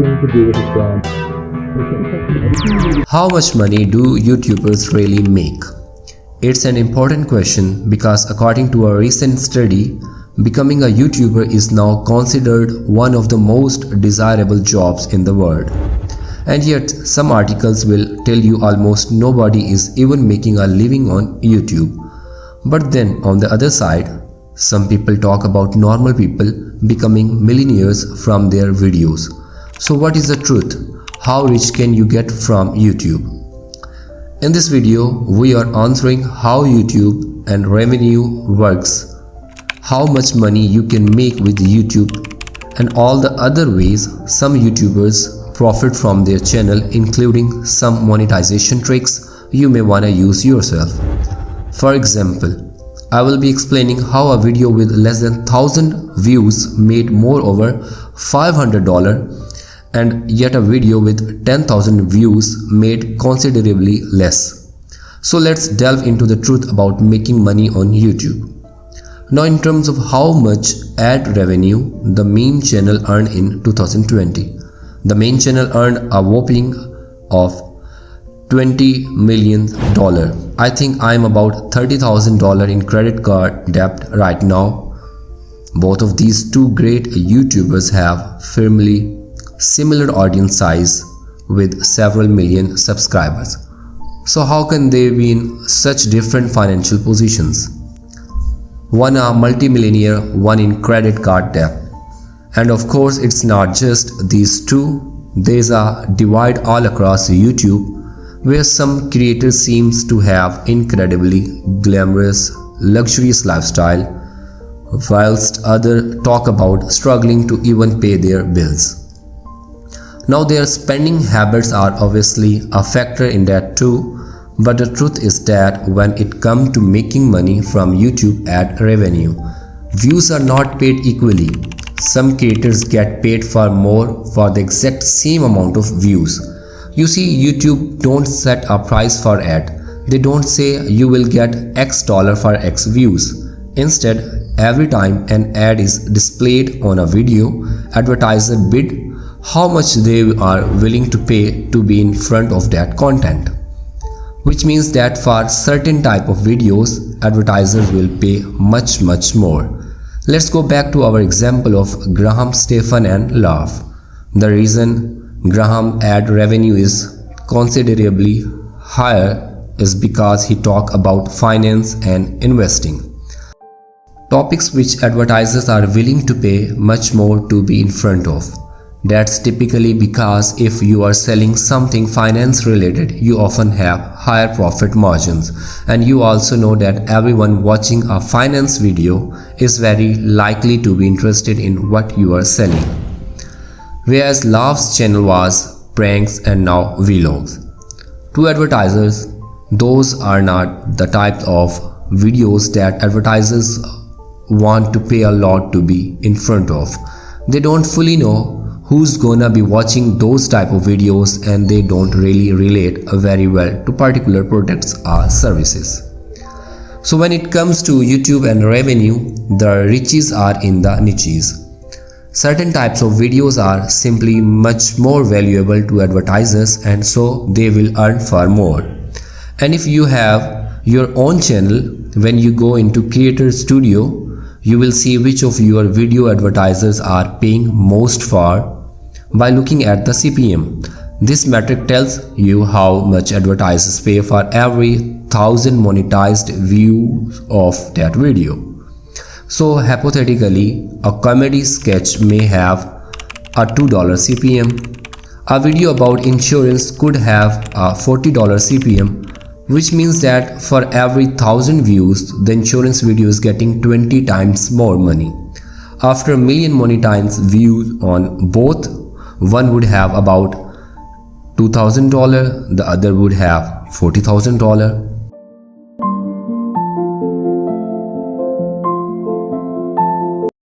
nothing to do with his brand. How much money do YouTubers really make? It's an important question because according to a recent study, becoming a YouTuber is now considered one of the most desirable jobs in the world. And yet, some articles will tell you almost nobody is even making a living on YouTube. But then on the other side, some people talk about normal people becoming millionaires from their videos. So what is the truth? How rich can you get from YouTube? In this video, we are answering how YouTube and revenue works, how much money you can make with YouTube, and all the other ways some YouTubers profit from their channel, including some monetization tricks you may wanna use yourself. For example, I will be explaining how a video with less than 1000 views made more over $500 and yet a video with 10,000 views made considerably less. So let's delve into the truth about making money on YouTube. Now, in terms of how much ad revenue the main channel earned in 2020, the main channel earned a whopping of $20 million. I think I'm about $30,000 in credit card debt right now. Both of these two great YouTubers have firmly similar audience size with several million subscribers. So how can they be in such different financial positions? One a multi-millionaire, one in credit card debt. And of course, it's not just these two. There's a divide all across YouTube where some creators seems to have incredibly glamorous, luxurious lifestyle, whilst others talk about struggling to even pay their bills. Now, their spending habits are obviously a factor in that too, but the truth is that when it comes to making money from YouTube ad revenue, views are not paid equally. Some creators get paid far more for the exact same amount of views. You see, YouTube don't set a price for ad. They don't say you will get X dollar for X views. Instead, every time an ad is displayed on a video, advertiser bid how much they are willing to pay to be in front of that content. Which means that for certain type of videos, advertisers will pay much more. Let's go back to our example of Graham Stephan and Laugh. The reason Graham ad revenue is considerably higher is because he talk about finance and investing. Topics which advertisers are willing to pay much more to be in front of. That's typically because if you are selling something finance related, you often have higher profit margins, and you also know that everyone watching a finance video is very likely to be interested in what you are selling. Whereas Laugh's channel was pranks and now vlogs. To advertisers, those are not the type of videos that advertisers want to pay a lot to be in front of. They don't fully know who's gonna be watching those type of videos, and they don't really relate very well to particular products or services. So when it comes to YouTube and revenue, the riches are in the niches. Certain types of videos are simply much more valuable to advertisers, and so they will earn far more. And if you have your own channel, when you go into Creator Studio, you will see which of your video advertisers are paying most for by looking at the CPM. This metric tells you how much advertisers pay for every 1000 monetized views of that video. So hypothetically, a comedy sketch may have a $2 CPM. A video about insurance could have a $40 CPM, which means that for every 1000 views, the insurance video is getting 20 times more money. After a million monetized views on both, one would have about $2,000, the other would have $40,000.